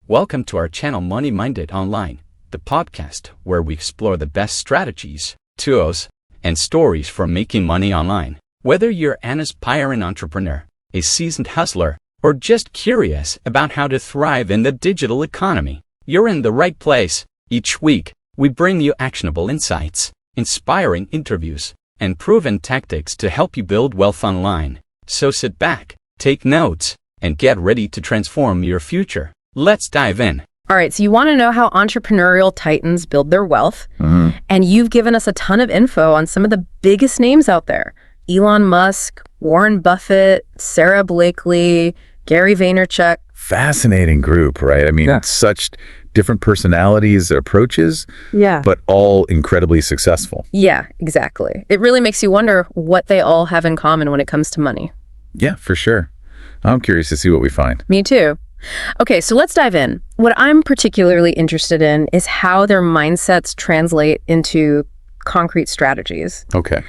Welcome to our channel Money Minded Online, the podcast where we explore the best strategies, tools, and stories for making money online. Whether you're an aspiring entrepreneur, a seasoned hustler, or just curious about how to thrive in the digital economy, you're in the right place. Each week, we bring you actionable insights, inspiring interviews, and proven tactics to help you build wealth online. So sit back, take notes, and get ready to transform your future. Let's dive in. All right, so you want to know how entrepreneurial titans build their wealth, and you've given us a ton of info on some of the biggest names out there. Elon Musk, Warren Buffett, Sarah Blakely, Gary Vaynerchuk. Fascinating group, right? I mean, such different personalities, approaches, Yeah. but all incredibly successful. Yeah, exactly. It really makes you wonder what they all have in common when it comes to money. Yeah, for sure. I'm curious to see what we find. Me too. Okay, so let's dive in. What I'm particularly interested in is how their mindsets translate into concrete strategies. Okay.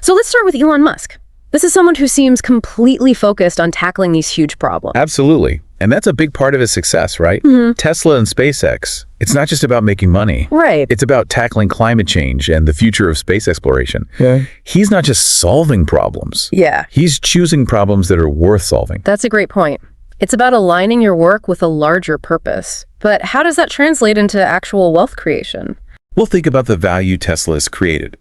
So let's start with Elon Musk. This is someone who seems completely focused on tackling these huge problems. Absolutely. And that's a big part of his success, right? Tesla and SpaceX, it's not just about making money. Right. It's about tackling climate change and the future of space exploration. Yeah. He's not just solving problems. Yeah, He's choosing problems that are worth solving. that's a great point. It's about aligning your work with a larger purpose. But how does that translate into actual wealth creation? We'll think about the value Tesla has created.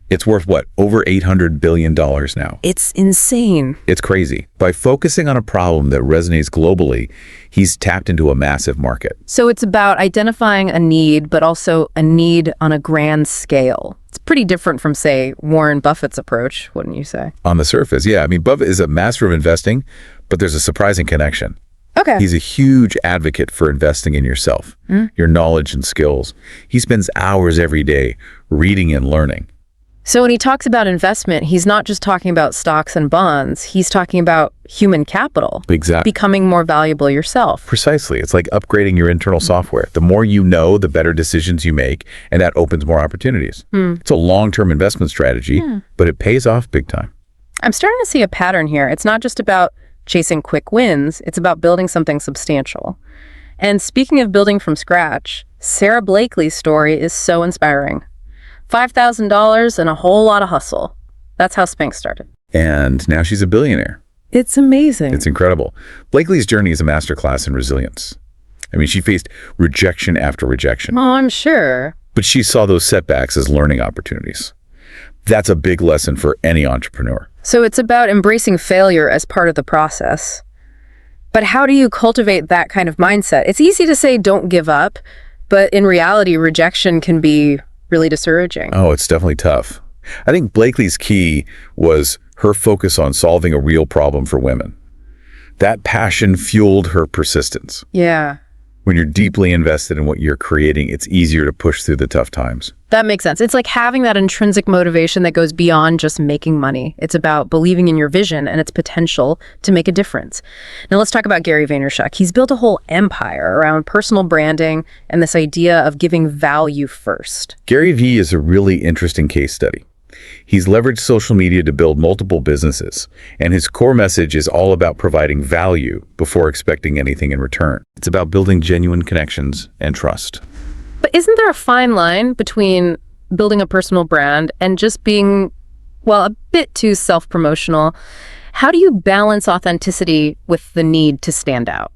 It's worth, what, over $800 billion now. It's insane. It's crazy. By focusing on a problem that resonates globally, he's tapped into a massive market. So it's about identifying a need, but also a need on a grand scale. It's pretty different from, say, Warren Buffett's approach, wouldn't you say? On the surface, yeah. I mean, Buffett is a master of investing, but there's a surprising connection. Okay. He's a huge advocate for investing in yourself, your knowledge and skills. He spends hours every day reading and learning. So when he talks about investment, he's not just talking about stocks and bonds. He's talking about human capital. Exactly. Becoming more valuable yourself. Precisely. It's like upgrading your internal software. The more you know, the better decisions you make, and that opens more opportunities. It's a long-term investment strategy, but it pays off big time. I'm starting to see a pattern here. It's not just about chasing quick wins. It's about building something substantial. And speaking of building from scratch, Sarah Blakely's story is so inspiring. $5,000 and a whole lot of hustle. That's how Spanx started. And now she's a billionaire. It's amazing. It's incredible. Blakely's journey is a masterclass in resilience. I mean, she faced rejection after rejection, Oh, I'm sure. but she saw those setbacks as learning opportunities. That's a big lesson for any entrepreneur. So it's about embracing failure as part of the process. But how do you cultivate that kind of mindset? It's easy to say don't give up, but in reality, rejection can be really discouraging. Oh, it's definitely tough. I think Blakely's key was her focus on solving a real problem for women. That passion fueled her persistence. Yeah, When you're deeply invested in what you're creating, it's easier to push through the tough times. that makes sense. It's like having that intrinsic motivation that goes beyond just making money. It's about believing in your vision and its potential to make a difference. Now let's talk about Gary Vaynerchuk. He's built a whole empire around personal branding and this idea of giving value first. Gary Vee is a really interesting case study. He's leveraged social media to build multiple businesses, and his core message is all about providing value before expecting anything in return. It's about building genuine connections and trust. But isn't there a fine line between building a personal brand and just being, well, a bit too self-promotional? How do you balance authenticity with the need to stand out?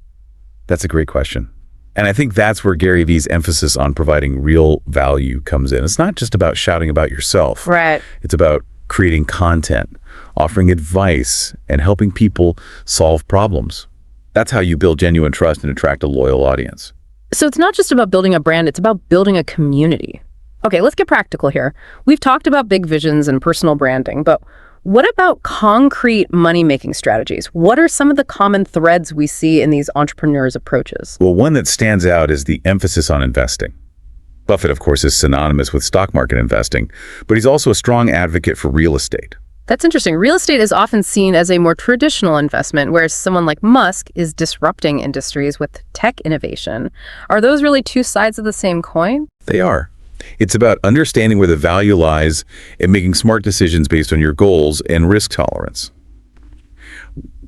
That's a great question. And I think that's where Gary Vee's emphasis on providing real value comes in. It's not just about shouting about yourself. Right. It's about creating content, offering advice, and helping people solve problems. That's how you build genuine trust and attract a loyal audience. So it's not just about building a brand, it's about building a community. Okay, let's get practical here. We've talked about big visions and personal branding, but what about concrete money-making strategies? What are some of the common threads we see in these entrepreneurs' approaches? Well, one that stands out is the emphasis on investing. Buffett, of course, is synonymous with stock market investing, but he's also a strong advocate for real estate. That's interesting. Real estate is often seen as a more traditional investment, whereas someone like Musk is disrupting industries with tech innovation. Are those really two sides of the same coin? They are. It's about understanding where the value lies and making smart decisions based on your goals and risk tolerance.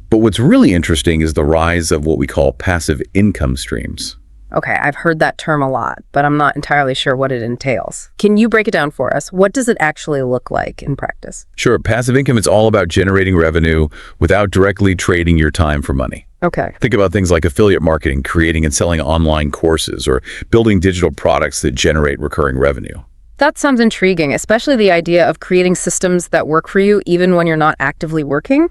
But what's really interesting is the rise of what we call passive income streams. Okay, I've heard that term a lot, but I'm not entirely sure what it entails. Can you break it down for us? What does it actually look like in practice? Sure, passive income is all about generating revenue without directly trading your time for money. Okay. Think about things like affiliate marketing, creating and selling online courses, or building digital products that generate recurring revenue. That sounds intriguing, especially the idea of creating systems that work for you even when you're not actively working.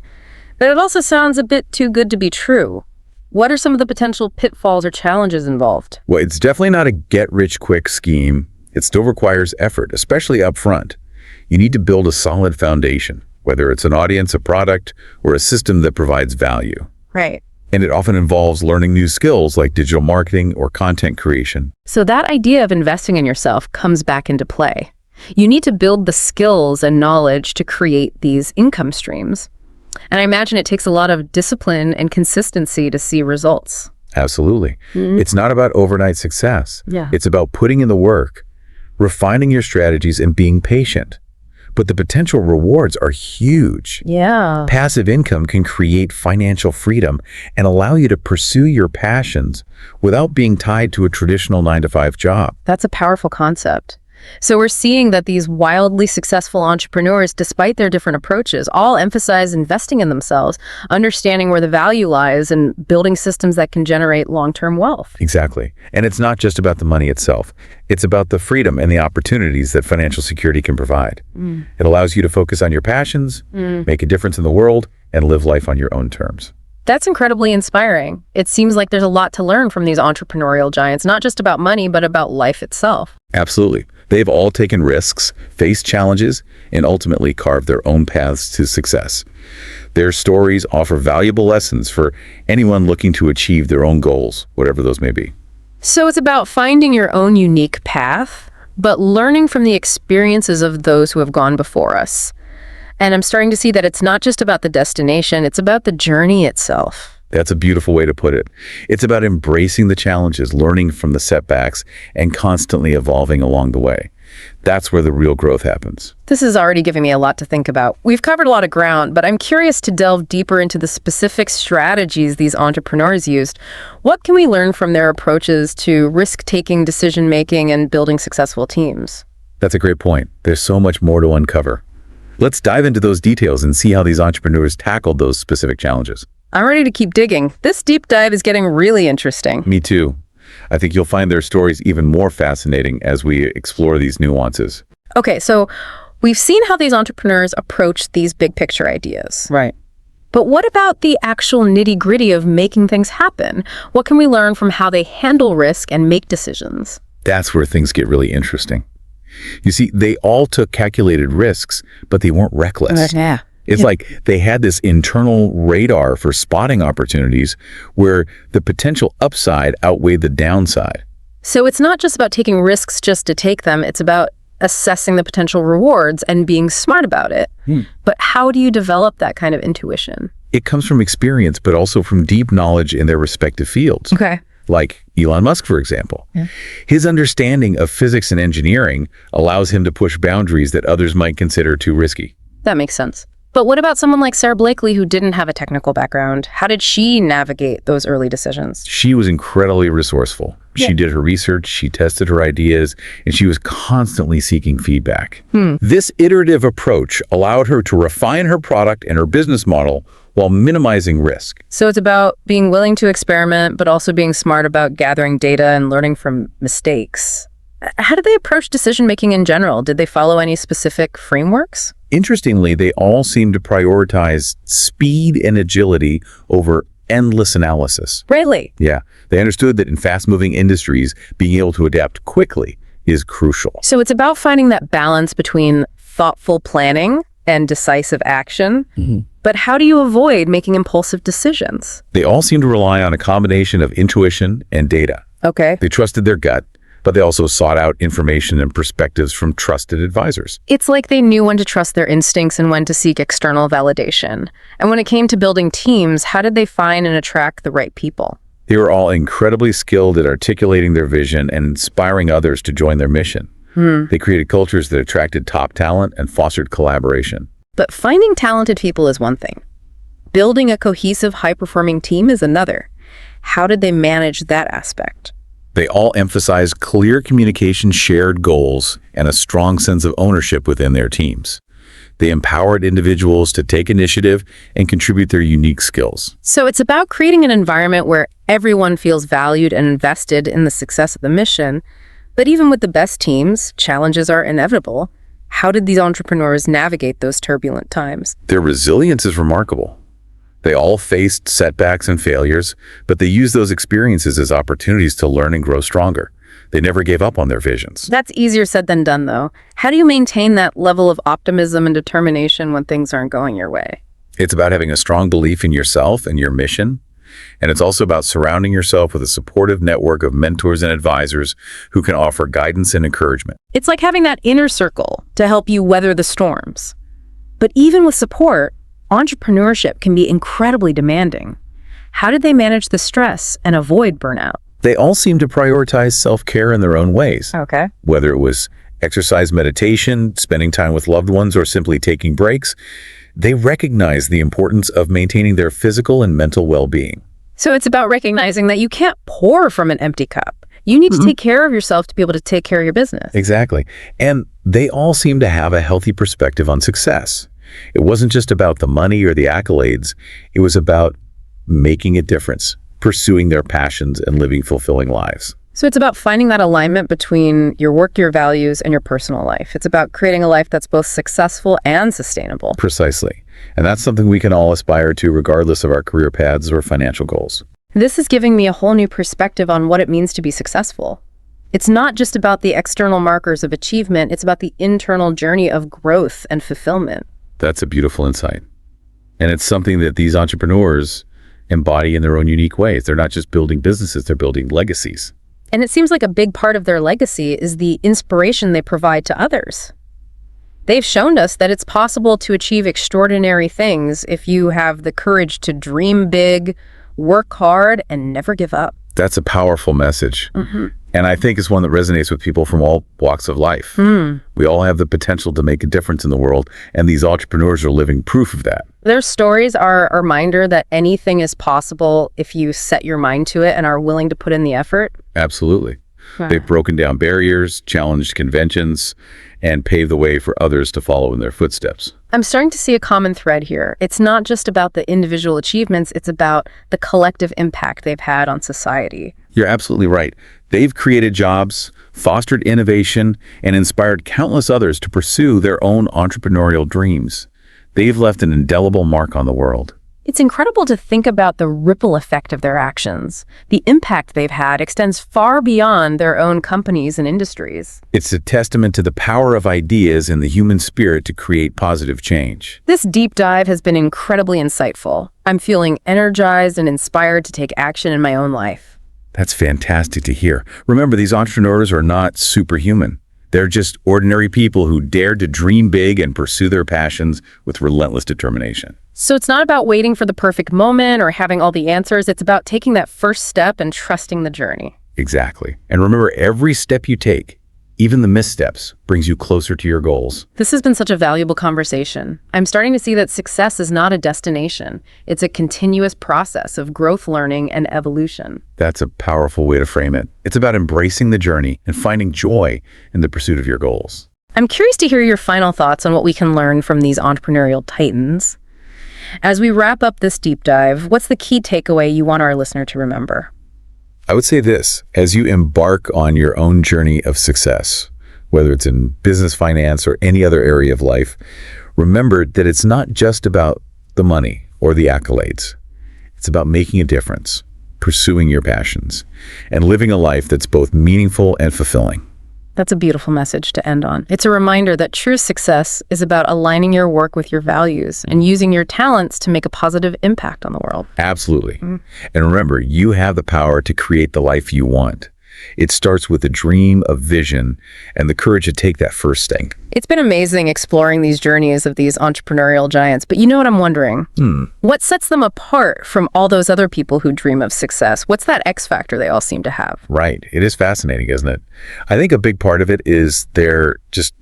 But it also sounds a bit too good to be true. What are some of the potential pitfalls or challenges involved? Well, it's definitely not a get-rich-quick scheme. It still requires effort, especially up front. You need to build a solid foundation, whether it's an audience, a product, or a system that provides value. Right. And it often involves learning new skills like digital marketing or content creation. So that idea of investing in yourself comes back into play. You need to build the skills and knowledge to create these income streams. And I imagine it takes a lot of discipline and consistency to see results. Absolutely. It's not about overnight success. Yeah. It's about putting in the work, refining your strategies, and being patient. But the potential rewards are huge. Yeah. Passive income can create financial freedom and allow you to pursue your passions without being tied to a traditional 9-to-5 job. That's a powerful concept. So we're seeing that these wildly successful entrepreneurs, despite their different approaches, all emphasize investing in themselves, understanding where the value lies, and building systems that can generate long-term wealth. Exactly. And it's not just about the money itself. It's about the freedom and the opportunities that financial security can provide. It allows you to focus on your passions, make a difference in the world, and live life on your own terms. That's incredibly inspiring. It seems like there's a lot to learn from these entrepreneurial giants, not just about money, but about life itself. Absolutely. They've all taken risks, faced challenges, and ultimately carved their own paths to success. Their stories offer valuable lessons for anyone looking to achieve their own goals, whatever those may be. So it's about finding your own unique path, but learning from the experiences of those who have gone before us. And I'm starting to see that it's not just about the destination, it's about the journey itself. That's a beautiful way to put it. It's about embracing the challenges, learning from the setbacks, and constantly evolving along the way. That's where the real growth happens. This is already giving me a lot to think about. We've covered a lot of ground, but I'm curious to delve deeper into the specific strategies these entrepreneurs used. What can we learn from their approaches to risk-taking, decision-making, and building successful teams? That's a great point. There's so much more to uncover. Let's dive into those details and see how these entrepreneurs tackled those specific challenges. I'm ready to keep digging. This deep dive is getting really interesting. Me too. I think you'll find their stories even more fascinating as we explore these nuances. Okay, so we've seen how these entrepreneurs approach these big picture ideas. Right. But what about the actual nitty-gritty of making things happen? What can we learn from how they handle risk and make decisions? That's where things get really interesting. You see, they all took calculated risks, but they weren't reckless. Yeah. It's like they had this internal radar for spotting opportunities where the potential upside outweighed the downside. So it's not just about taking risks just to take them, it's about assessing the potential rewards and being smart about it. But how do you develop that kind of intuition? It comes from experience, but also from deep knowledge in their respective fields. Okay. Like Elon Musk, for example. His understanding of physics and engineering allows him to push boundaries that others might consider too risky. That makes sense. But what about someone like Sarah Blakely who didn't have a technical background? How did she navigate those early decisions? She was incredibly resourceful. She did her research, she tested her ideas, and she was constantly seeking feedback. This iterative approach allowed her to refine her product and her business model while minimizing risk. So it's about being willing to experiment, but also being smart about gathering data and learning from mistakes. How did they approach decision-making in general? Did they follow any specific frameworks? Interestingly, they all seem to prioritize speed and agility over endless analysis. Really? Yeah, they understood that in fast-moving industries, being able to adapt quickly is crucial. So it's about finding that balance between thoughtful planning and decisive action. But how do you avoid making impulsive decisions? They all seem to rely on a combination of intuition and data. Okay. They trusted their gut, but they also sought out information and perspectives from trusted advisors. It's like they knew when to trust their instincts and when to seek external validation. And when it came to building teams, how did they find and attract the right people? They were all incredibly skilled at articulating their vision and inspiring others to join their mission. They created cultures that attracted top talent and fostered collaboration. But finding talented people is one thing. Building a cohesive, high-performing team is another. How did they manage that aspect? They all emphasize clear communication, shared goals, and a strong sense of ownership within their teams. They empowered individuals to take initiative and contribute their unique skills. So it's about creating an environment where everyone feels valued and invested in the success of the mission. But even with the best teams, challenges are inevitable. How did these entrepreneurs navigate those turbulent times? Their resilience is remarkable. They all faced setbacks and failures, but they used those experiences as opportunities to learn and grow stronger. They never gave up on their visions. That's easier said than done, though. How do you maintain that level of optimism and determination when things aren't going your way? It's about having a strong belief in yourself and your mission. And it's also about surrounding yourself with a supportive network of mentors and advisors who can offer guidance and encouragement. It's like having that inner circle to help you weather the storms. But even with support, entrepreneurship can be incredibly demanding. How did they manage the stress and avoid burnout? They all seem to prioritize self-care in their own ways. Okay. Whether it was exercise, meditation, spending time with loved ones, or simply taking breaks, they recognize the importance of maintaining their physical and mental well-being. So it's about recognizing that you can't pour from an empty cup. You need to take care of yourself to be able to take care of your business. Exactly. And they all seem to have a healthy perspective on success. It wasn't just about the money or the accolades. It was about making a difference, pursuing their passions, and living fulfilling lives. So it's about finding that alignment between your work, your values, and your personal life. It's about creating a life that's both successful and sustainable. Precisely. And that's something we can all aspire to regardless of our career paths or financial goals. This is giving me a whole new perspective on what it means to be successful. It's not just about the external markers of achievement, it's about the internal journey of growth and fulfillment. That's a beautiful insight. And it's something that these entrepreneurs embody in their own unique ways. They're not just building businesses, they're building legacies. And it seems like a big part of their legacy is the inspiration they provide to others. They've shown us that it's possible to achieve extraordinary things if you have the courage to dream big, work hard, and never give up. That's a powerful message. And I think it's one that resonates with people from all walks of life. We all have the potential to make a difference in the world, and these entrepreneurs are living proof of that. Their stories are a reminder that anything is possible if you set your mind to it and are willing to put in the effort. Absolutely. Wow. They've broken down barriers, challenged conventions, and paved the way for others to follow in their footsteps. I'm starting to see a common thread here. It's not just about the individual achievements, it's about the collective impact they've had on society. You're absolutely right. They've created jobs, fostered innovation, and inspired countless others to pursue their own entrepreneurial dreams. They've left an indelible mark on the world. It's incredible to think about the ripple effect of their actions. The impact they've had extends far beyond their own companies and industries. It's a testament to the power of ideas and the human spirit to create positive change. This deep dive has been incredibly insightful. I'm feeling energized and inspired to take action in my own life. That's fantastic to hear. Remember, these entrepreneurs are not superhuman. They're just ordinary people who dared to dream big and pursue their passions with relentless determination. So it's not about waiting for the perfect moment or having all the answers. It's about taking that first step and trusting the journey. Exactly. And remember, every step you take, even the missteps, brings you closer to your goals. This has been such a valuable conversation. I'm starting to see that success is not a destination. It's a continuous process of growth, learning, and evolution. That's a powerful way to frame it. It's about embracing the journey and finding joy in the pursuit of your goals. I'm curious to hear your final thoughts on what we can learn from these entrepreneurial titans. As we wrap up this deep dive, what's the key takeaway you want our listener to remember? I would say this: as you embark on your own journey of success, whether it's in business, finance, or any other area of life, remember that it's not just about the money or the accolades. It's about making a difference, pursuing your passions, and living a life that's both meaningful and fulfilling. That's a beautiful message to end on. It's a reminder that true success is about aligning your work with your values and using your talents to make a positive impact on the world. Absolutely. And remember, you have the power to create the life you want. It starts with a dream, a vision, and the courage to take that first step. It's been amazing exploring these journeys of these entrepreneurial giants, but you know what I'm wondering? What sets them apart from all those other people who dream of success? What's that X factor they all seem to have? Right. It is fascinating, isn't it? I think a big part of it is their just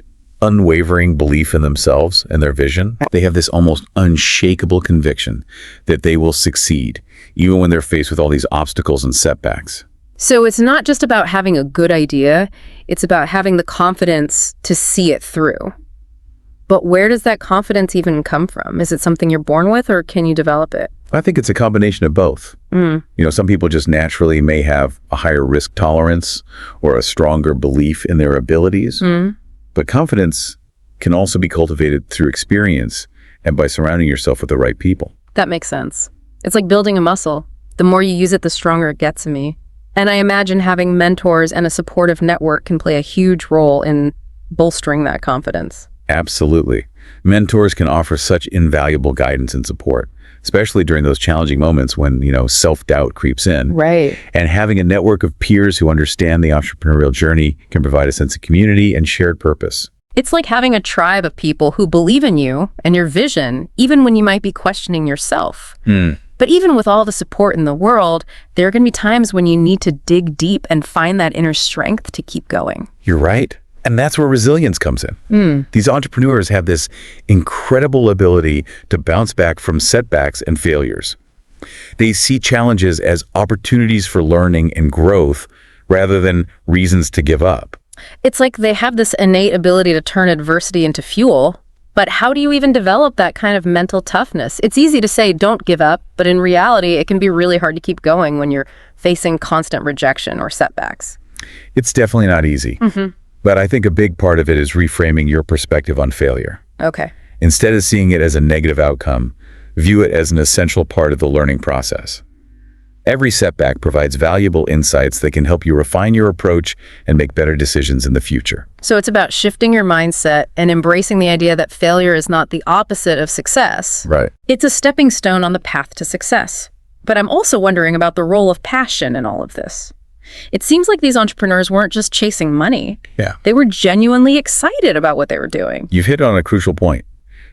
unwavering belief in themselves and their vision. They have this almost unshakable conviction that they will succeed, even when they're faced with all these obstacles and setbacks. So it's not just about having a good idea, it's about having the confidence to see it through. But where does that confidence even come from? Is it something you're born with, or can you develop it? I think it's a combination of both. Some people just naturally may have a higher risk tolerance or a stronger belief in their abilities. But confidence can also be cultivated through experience and by surrounding yourself with the right people. That makes sense. It's like building a muscle. The more you use it, the stronger it gets in me. And I imagine having mentors and a supportive network can play a huge role in bolstering that confidence. Absolutely. Mentors can offer such invaluable guidance and support, especially during those challenging moments when, self-doubt creeps in. Right. And having a network of peers who understand the entrepreneurial journey can provide a sense of community and shared purpose. It's like having a tribe of people who believe in you and your vision, even when you might be questioning yourself. But even with all the support in the world, there are going to be times when you need to dig deep and find that inner strength to keep going. You're right. And that's where resilience comes in. These entrepreneurs have this incredible ability to bounce back from setbacks and failures. They see challenges as opportunities for learning and growth rather than reasons to give up. It's like they have this innate ability to turn adversity into fuel. But how do you even develop that kind of mental toughness? It's easy to say, don't give up, but in reality, it can be really hard to keep going when you're facing constant rejection or setbacks. It's definitely not easy. But I think a big part of it is reframing your perspective on failure. Okay. Instead of seeing it as a negative outcome, view it as an essential part of the learning process. Every setback provides valuable insights that can help you refine your approach and make better decisions in the future. So it's about shifting your mindset and embracing the idea that failure is not the opposite of success. Right. It's a stepping stone on the path to success. But I'm also wondering about the role of passion in all of this. It seems like these entrepreneurs weren't just chasing money. Yeah. They were genuinely excited about what they were doing. You've hit on a crucial point.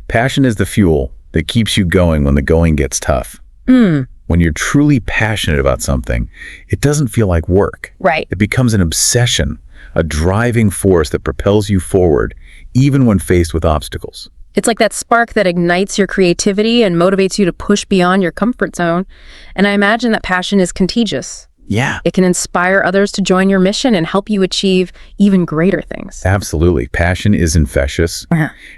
Passion is the fuel that keeps you going when the going gets tough. When you're truly passionate about something, it doesn't feel like work. Right. It becomes an obsession, a driving force that propels you forward, even when faced with obstacles. It's like that spark that ignites your creativity and motivates you to push beyond your comfort zone. And I imagine that passion is contagious. Yeah. It can inspire others to join your mission and help you achieve even greater things. Absolutely. Passion is infectious.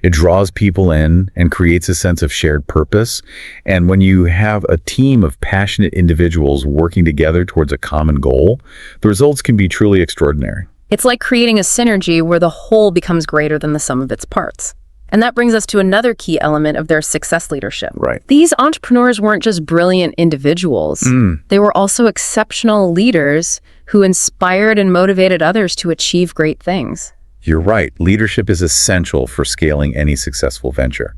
It draws people in and creates a sense of shared purpose. And when you have a team of passionate individuals working together towards a common goal, the results can be truly extraordinary. It's like creating a synergy where the whole becomes greater than the sum of its parts. And that brings us to another key element of their success leadership. Right. These entrepreneurs weren't just brilliant individuals. They were also exceptional leaders who inspired and motivated others to achieve great things. You're right. Leadership is essential for scaling any successful venture.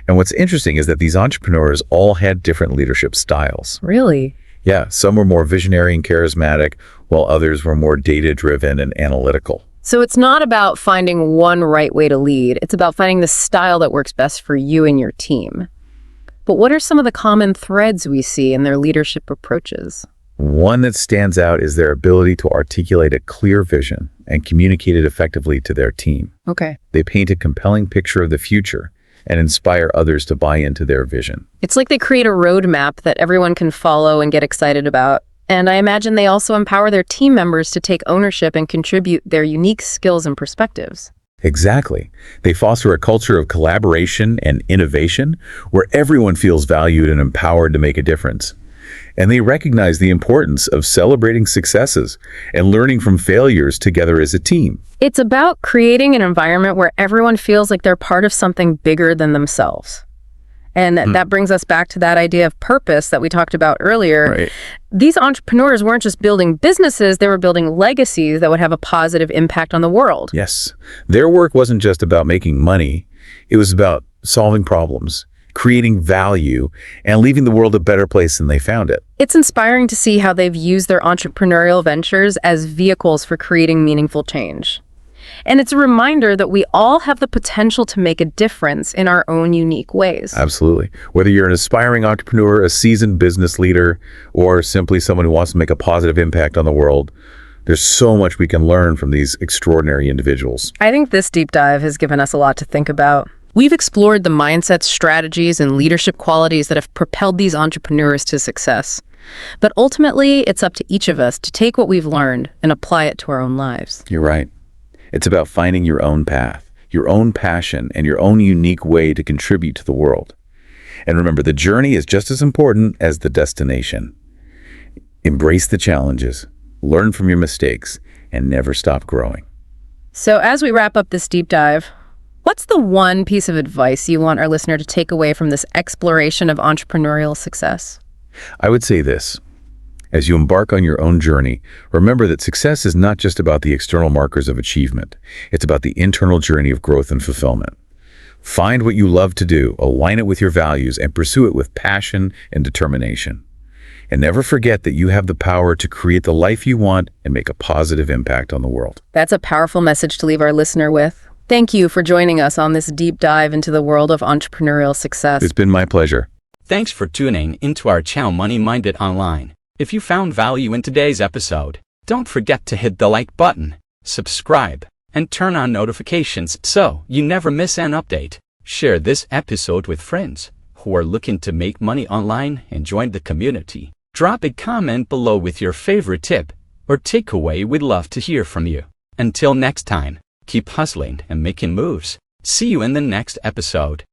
And what's interesting is that these entrepreneurs all had different leadership styles. Really? Yeah, some were more visionary and charismatic, while others were more data-driven and analytical. So it's not about finding one right way to lead. It's about finding the style that works best for you and your team. But what are some of the common threads we see in their leadership approaches? One that stands out is their ability to articulate a clear vision and communicate it effectively to their team. Okay. They paint a compelling picture of the future and inspire others to buy into their vision. It's like they create a roadmap that everyone can follow and get excited about. And I imagine they also empower their team members to take ownership and contribute their unique skills and perspectives. Exactly. They foster a culture of collaboration and innovation where everyone feels valued and empowered to make a difference. And they recognize the importance of celebrating successes and learning from failures together as a team. It's about creating an environment where everyone feels like they're part of something bigger than themselves. And that brings us back to that idea of purpose that we talked about earlier. Right. These entrepreneurs weren't just building businesses, they were building legacies that would have a positive impact on the world. Yes. Their work wasn't just about making money. It was about solving problems, creating value, and leaving the world a better place than they found it. It's inspiring to see how they've used their entrepreneurial ventures as vehicles for creating meaningful change. And it's a reminder that we all have the potential to make a difference in our own unique ways. Absolutely. Whether you're an aspiring entrepreneur, a seasoned business leader, or simply someone who wants to make a positive impact on the world, There's so much we can learn from these extraordinary individuals. I think this deep dive has given us a lot to think about. We've explored the mindsets, strategies, and leadership qualities that have propelled these entrepreneurs to success. But ultimately, it's up to each of us to take what we've learned and apply it to our own lives. You're right. It's about finding your own path, your own passion, and your own unique way to contribute to the world. And remember, the journey is just as important as the destination. Embrace the challenges, learn from your mistakes, and never stop growing. So as we wrap up this deep dive, what's the one piece of advice you want our listener to take away from this exploration of entrepreneurial success? I would say this. As you embark on your own journey, remember that success is not just about the external markers of achievement. It's about the internal journey of growth and fulfillment. Find what you love to do, align it with your values, and pursue it with passion and determination. And never forget that you have the power to create the life you want and make a positive impact on the world. That's a powerful message to leave our listener with. Thank you for joining us on this deep dive into the world of entrepreneurial success. It's been my pleasure. Thanks for tuning into our channel Money Minded Online. If you found value in today's episode, don't forget to hit the like button, subscribe, and turn on notifications so you never miss an update. Share this episode with friends who are looking to make money online and join the community. Drop a comment below with your favorite tip or takeaway. We'd love to hear from you. Until next time, keep hustling and making moves. See you in the next episode.